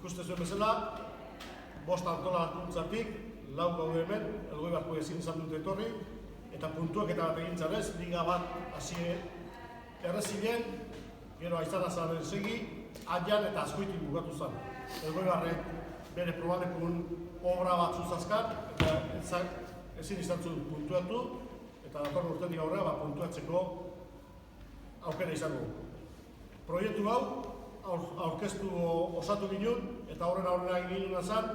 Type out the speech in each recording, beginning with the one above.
ikuste zuen bezala, 5 antolakuntzatik, 4 gaude hemen, Elgoibarko ezin izan dute etorri, eta puntuak eta bat egin zarez, liga bat hasi errezilen, gero Aizarazaren segi, Aian eta Azkoitik bukatu zen. Elgoibarrek bere probalekun obra bat zuzazkan, eta ezin izan zuen puntuatu, eta datorren urtetik aurrera puntuatzeko aukera izango. Proiektu hau, aurkeztu osatu ginen, eta aurrera egin zen,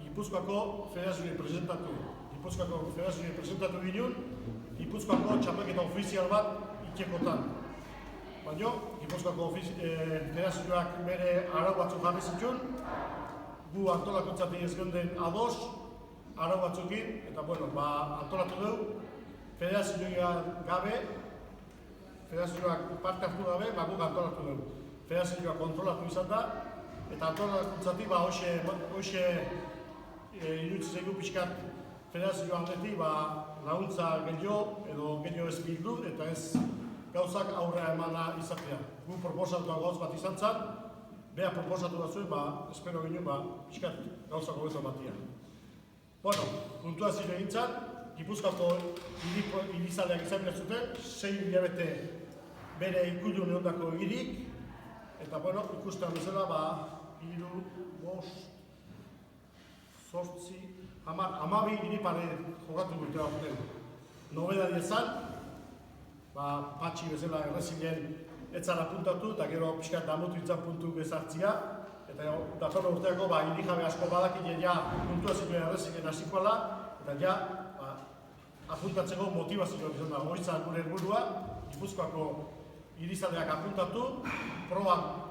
Gipuzkoako Federazioa presentatu. Gipuzkoako Federazioa presentatu ginen, Gipuzkoako txapelketa ofizial bat itxekotan. Baina, Gipuzkoako Federazioak bere arau batzuk jarri zituen, gu antolakuntzatik ez geunden ados, arau batzukin, eta antolatu dugu, Federazioak gabe, Federazioak parte hartu gabe, guk antolatu dugu. Federazioak kontrolatu izan da, eta antolakuntzatik hoxe iruditzen zaigu pixkat Federazio aldetik laguntza gehiago edo gehiago ez bildu eta ez gauzak aurrera emana izatea. Gu proposatu gauz bat izan zen, beha proposatu bat zuen, espero ginen pixkat gauzak hobeto batia. Puntuazio egin zen, Gipuzkoako irizaleak izan behar zuten, 6 hilabete bere ikutu neondako irik, eta ikusten bezala, 3, 5, 8, 12 iripare jokatu dute aurten. Nobedari ezan, patxi bezala errezilen etzara puntatu, eta gero pixkat damutu itzan puntu bezartzia, eta datorren urteako irijabe asko badakile puntuazioa errezilen hasikoala, eta apuntatzeko motivazioa izan da. Horitzan gure helburua, Gipuzkoako irizaleak apuntatu,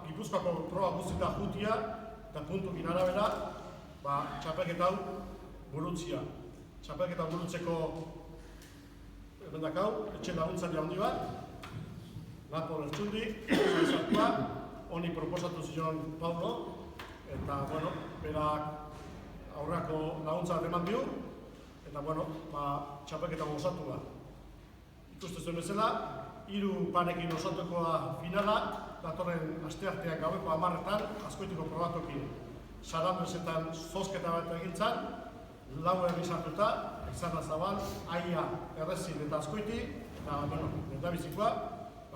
Gipuzkoako proba guztita jutia, eta puntukin arabera, txapelketa hau burutzia. Txapelketa burutzeko etxe laguntzaile handi bat, Napol Ertsundi, Zaizartua, honi proposatu zion Paulo, eta berak aurrako laguntza bat eman dio, eta txapelketa osatu da. Ikuste zuen bezala, 3 parekin osatukoa finala, datorren astearteak gaueko 10etan, Azkoitiko probatokin. Sarandresetan zozketa bat egin zen, 4 herri sartuta, Aizarazabal, Aia, Errezin eta Azkoiti, eta lehendabizikoa,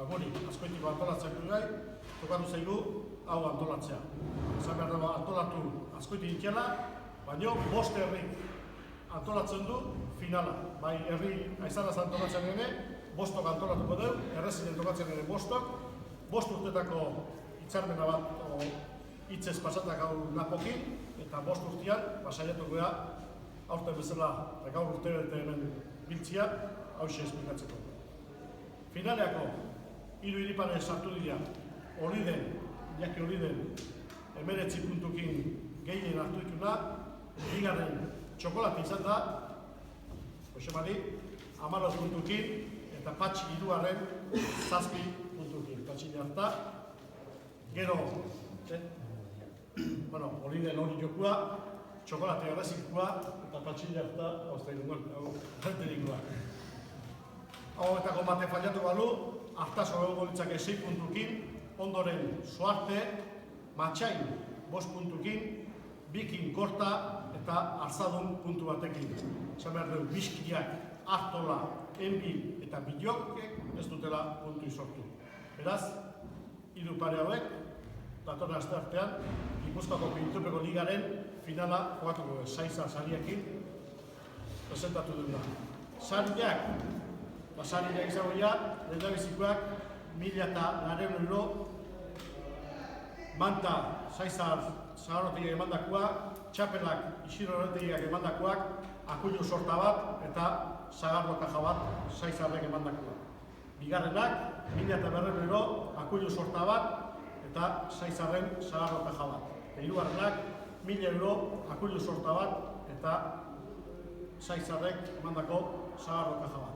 guri Azkoitiko antolatzea gai, tokatu zaigu hau antolatzea. Esan behar dago antolatu Azkoiti ditela, baina 5 herrik antolatzen du finala. Bai herri Aizaraz antolatzen ere, 5 antolatuko dugu, Errezinen tokatzen ere 5, 5 urtetako hitzarmena bat hitzez pasatak hau napokin, eta 5 urtean, saiatuko da, aurten bezala, eta gaur urte hemen biltzia, hauxe esplikatzeko. Finaleako, 3 iripare sartu dira, Iñaki Oliden, 19 puntukin gehien hartu dituna, bigarren txokolate izan da, Josemari, 14 puntukin, eta Patxi hirugarren 7 puntukin. Patxi harta, gero, Oliden hori jokua, txokolate errezikua, eta Patxi harta, hartenikua. Hauetako bate fallatu balu, hartazo egongo litzake 6 puntukin, ondoren Soarte, Matxain 5 puntukin, Bikin Korta eta Arzadun puntu batekin. Esan behar dugu, Bizkiak, Artola, Enbil eta Bilokek ez dutela puntu izortu. Beraz, 3 pare hauek, datorren asteartean, Gipuzkoako Pintupeko Ligaren finala jokatuko du, Saiza sariekin presentatu duguna. Sariak izango dira, lehendabizikoak 1.900 euro, Manta, Saizar, Zagarrotegiak emandakoa, Txapelak, Isirorretegiak emandakoak, Akuilu sorta bat eta Zagarro kaja bat Saizarrek emandakoa. Bigarrenak, 1.900 euro, Akuilu sorta bat eta Saizarren Zagarro kaja bat. Hirugarrenak, 1.000 euro, Akuilu sorta bat eta Saizarrek emandako Zagarro kaja bat.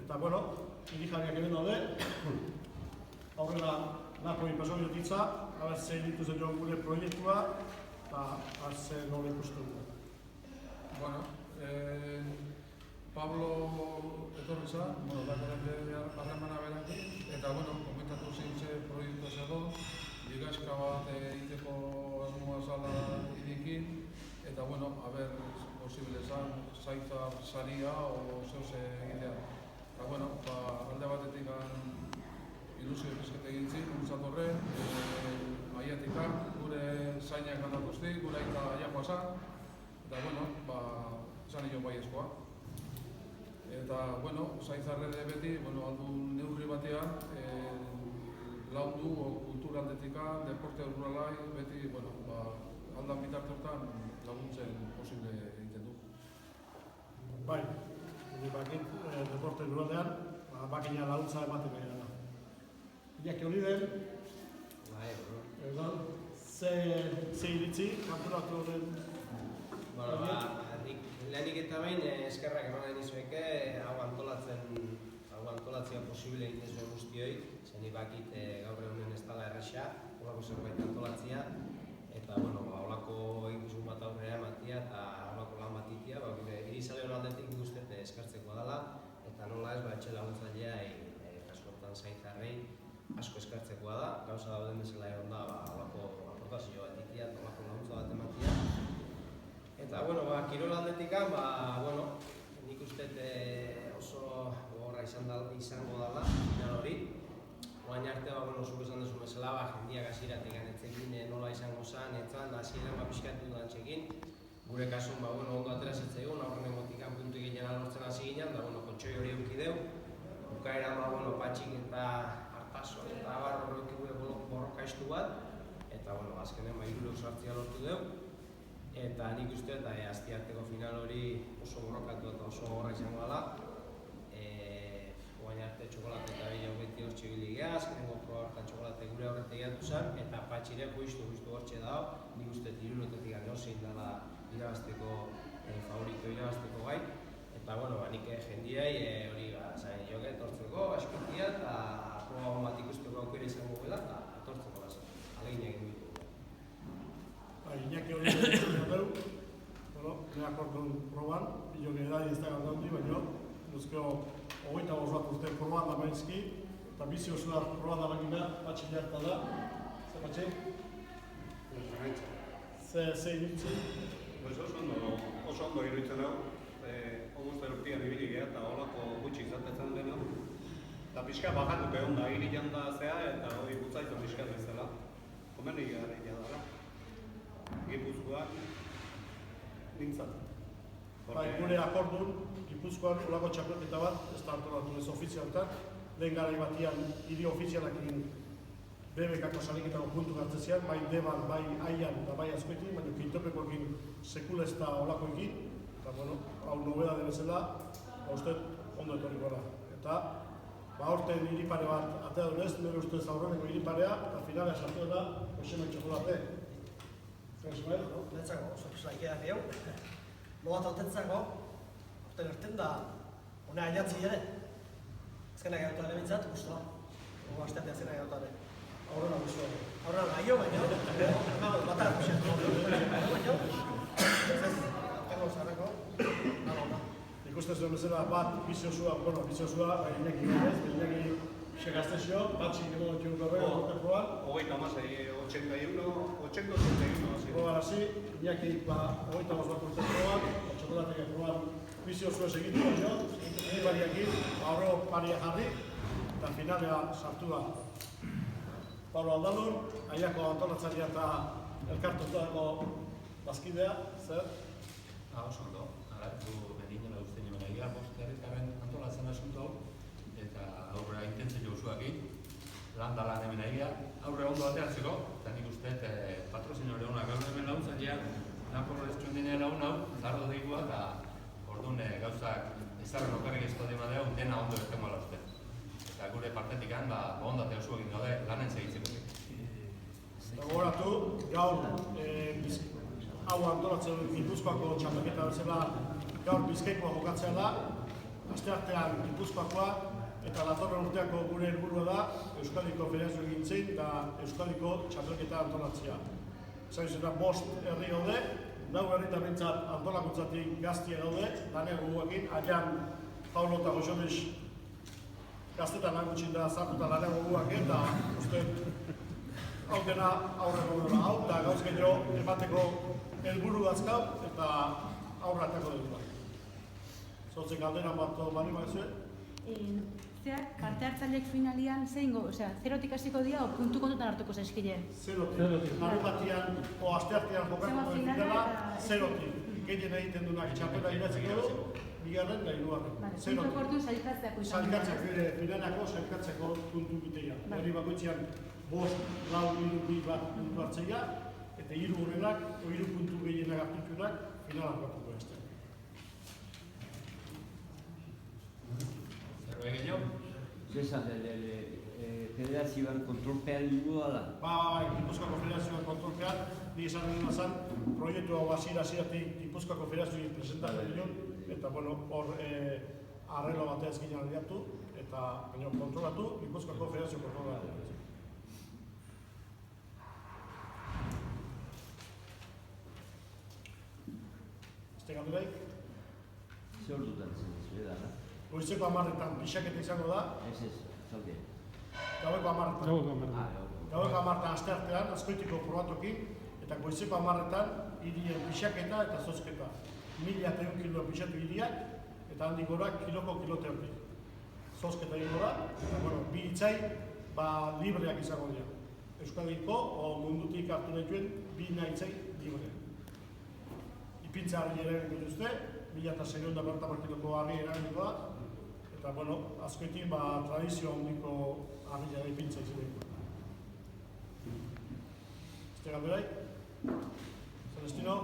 Eta, irijariak egin daude, aurrera Napoli pasogio ditza, haber ze dituzten joan gure proiektua, eta haber ze nola ikusten du. Pablo etorri za, harremana beratik, eta komentatu zein ze proiektua zego, ligazka bat bat egiteko asmoa zala irikin, eta bueno, aber, posible esan, Saizar saria o zehoz egitea. Eta bueno, alde batetik ilusio pizkete egin zin, urtzatorren, maiatik gure zainak handatuzti, gure aita aiakoa zan, eta bueno, esan nion baiezkoa. Eta, bueno, Saizarre beti, aldu neurri batean, laundu o kulturaldetika, deporte ruralai, beti, aldan bitartetan laguntzen posible egiten du. Bai, bakit deporte ruralean, bakina laguntza ematen gara. Iñaki Oliver, ze iritzi, kanturatu horren? Lehenik eta behin eskerrak eman genizueke hau antolatzea posible egiten zuen guztioi, zen bakit gaur egunen ez dela erresa, holako zerbait antolatzea, eta holako egituzun bat aurrera ematia eta holako lan bat itia, irizale hon aldetik guztet eskertzekoa dela, eta nola ez etxe laguntzailea kaskotan Saizarrei asko eskertzekoa da, gauza dauden bezala egon da holako aportazio bat itia eta holako laguntza bat ematia. Eta, kirol aldetikan, nik uste oso gogorra izango dela, final hori. Oain arte, zuk esan duzu bezala, jendiak hasieratik etzekin nola izango zen, etzan, hasieran pixkatu dudan txekin. Gure kasun, ondo atera zetzaigun, aurren emotikan puntu egiten alortzen hasi ginen, da, kontxoi hori eukideu. Bukaera, patxik eta hartaso eta abar horrek borroka iztu bat. Eta, azkenen, irurek sartzea lortu deu. Eta nik uste eta astiarteko final hori oso borrokatu eta oso gogorra izango dela. Oain arte txokolate eta gehiago beti hortxe ibili geha, azkenengo proba hortan txokolate gure horretik egatu zen, eta patxire justu hortxe dago, nik uste irurotetik edozein dela irabazteko favorito irabazteko gai. Eta nik jendiai hori joke etortzeko, eskutia eta proba bat ikusteko aukera izango gela eta etortzeko lasa, alegin egin dugu. Iñaki hori egin dugu, neak orduan proban, pilok edari ez da galdauti, baina duzkeo 25 bat urte proban da maizki, eta bizi osua proban da bagina, patxi jarta da. Zer patxi? Ze iritzi? Oso ondo iruditzen hau, almost eruptian ibili geha eta holako gutxi izatetzen dena. Eta pixka bajatuke onda, hiri janda zea eta hori gutzaitu pixka bezala. Komeni gara dara. Gipuzkoak nintzat. Gure akordun, Gipuzkoan olako txapelketa bat, ez da antolatu ez ofizialtak, lehen garai batian hiri ofizialak egin BBK-ko saliketako puntu gartzezian, bai Deban, bai Aian eta bai Azkoetin, baina Kintopekoekin sekula ez da olako egin, eta hau nobeda de bezala, uste ondo etorri gora. Eta aurten hiripare bat atea dunez, nire ustez aurreneko hiriparea, eta finalea sartu da, Oxemen txokolate. Netzako, sorpresa ikera gehiago. Logat autentzako, orten erten da, hona aiatzi ere. Azkenak egotu ere bintzat, guztua. Ogo astean diazena egotu ere. Aurrena guztua. Aurrena gaio, baina, batak guztiatu. Baina, tengo zarrako, nago. Ikusten zuen bezala bat biziozua, Iñaki gabez, Iñaki segaztezio, batxik edo dut horrega urte proban. 81. Proban hasi, Iñaki 25 bat urte proban, txokolatek proban biziozua segitu baino, bariakin, aurro paria jarri, eta finalea sartu da. Pablo Aldalur, Aiako antolatzaria eta elkartutako bazkidea, zer? Oso ondo, agartu bedinela ustein emena egia, bost herritarren antolatzen asunto hau, eta aurrera intentzio usuakin, lan da lan hemen egia, aurre ondo ateatzeko, eta nik uste patrozinore honak gaur hemen laguntzailea, nako horreztuen dine lagun hau, zardo deigua, eta orduan gauzak ezarren okarrik ezko dima deu, dena ondo eztengo ala uste. Eta gure partetikan, ondo atea usuakin gaude, lanen segitzeko. Gogoratu, gaur hau antolatzen Gipuzkoako txapelketa bezala gaur Bizkaikoa jokatzea da, asteartean Gipuzkoakoa eta datorren urteako gure helburua da Euskadiko Federazio egintzen eta Euskadiko txapelketa antolatzea. Zain zena 5 herri gaude, 4 herritan bintzat antolakuntzatik gaztia gaude, lanean goguakin, Aian Paulo eta Joxones gaztetan lan gutxin da zartuta lanean goguakin, eta uste hau dena aurreko dela hau, eta gauz gehiago emateko helburu dazkau, eta aurra atako dugu. Zortzik galderan bat bali maizue? Zerak, parte hartzaileek finalian zeingo, osea, zerotik hasiko dira o puntu kontutan hartuko zaizkile? Zerotik. Larun batian, o asteartean jokatuko dela, zerotik. Gehien egiten duenak txapela iratzeko du, bigarren da hirugarren. Puntu kortu sailkatzeako izan. Finalako sailkatzeko puntu bitea. Hori bakoitzean 5, 4, 3, 2 bat puntu hartzeia, eta 3 horrenak, o 3 puntu gehienak hartutunak, finalan batuko ez. Zerbait gehiago? Zesan, federazioan kontrolpean ingo ala? Gipuzkoako Federazioan kontrolpean, ni esan dena zen, proiektu hau hasieratik Gipuzkoako Federazioa presentatu dion, eta hor arreglo batez ginen aldiatu, eta kontrolatu, Gipuzkoako Federazio kontrolatu. Este galderai? Ze hor dutan zen zure da, Goizeko 10etan pixaketa izango da, Ez, zaude. gaueko 10etan. Gaueko 10etan asteartean, azkoitiko probatokin, eta goizeko 10etan hirien pixaketa eta zozketa. 1.100 kilo pixatu hiriak, eta handik gora kiloko kilote hori. Zozketa egingo da, eta bi hitzai libreak izango dira. Euskadiko o mundutik hartu dituen 2 hitzai libreak. Ipintza harri ere dituzte, 1.600 bertamar kiloko harri eragiko da, eta azkoitik tradizio handiko harria da ipintza izan. Este galderai? Celestino?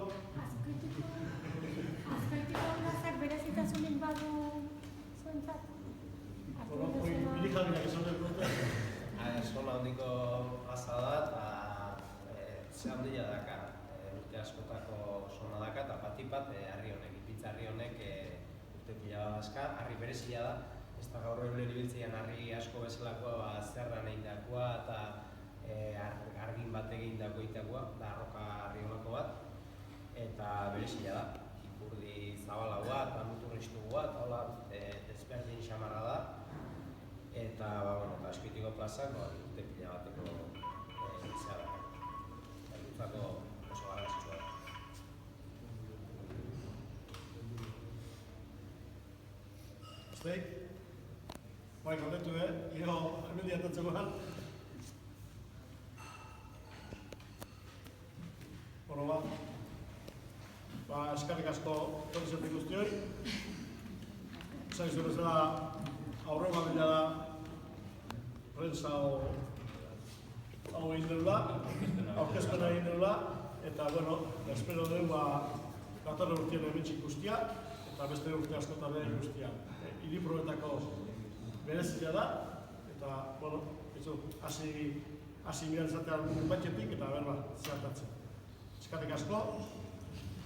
Azkoitiko plazak berezitasunik badu zuentzat? Bilikaldiak izan dut dute? Eskola handiko plaza da, eta ze handia daka. Urte askotako zona daka, eta patipat harri honek, ipintza harri honek urte pila bazka, harri berezia da. Ez da gaur egun eribiltzean harri asko bezalakoa, zerran egindakoa eta argin bat egindako itakoa, da arroka harri honako bat, eta berezia da. Ipurdi zabalagoa eta muturriztugua, eta hola desberdin xamarra da. Eta Azkoitiko plazak urte pila bateko izan da. Gutzako oso garrantzitsua da. Azteik? Galdetu, gero hemen diatatzeko gan. Eskerrik asko torrizetik guztioi. Zaizu bezala aurreko bila da prensa hau egin dela, aurkezpena egin dela, eta espero dugu datorren urtean hementxik guztia, eta beste urte askotan ere guztia. Hiriproetako berezia da, eta hasi miran zatean batxetik, eta zertatzen. Eskerrik asko,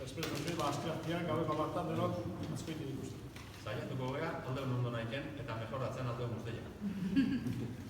espero dugu asteartean gaueko 10etan denok Azkoitik ikusten. Saiatuko gara, alde ondo nahiken eta mejoratzen alde guztia.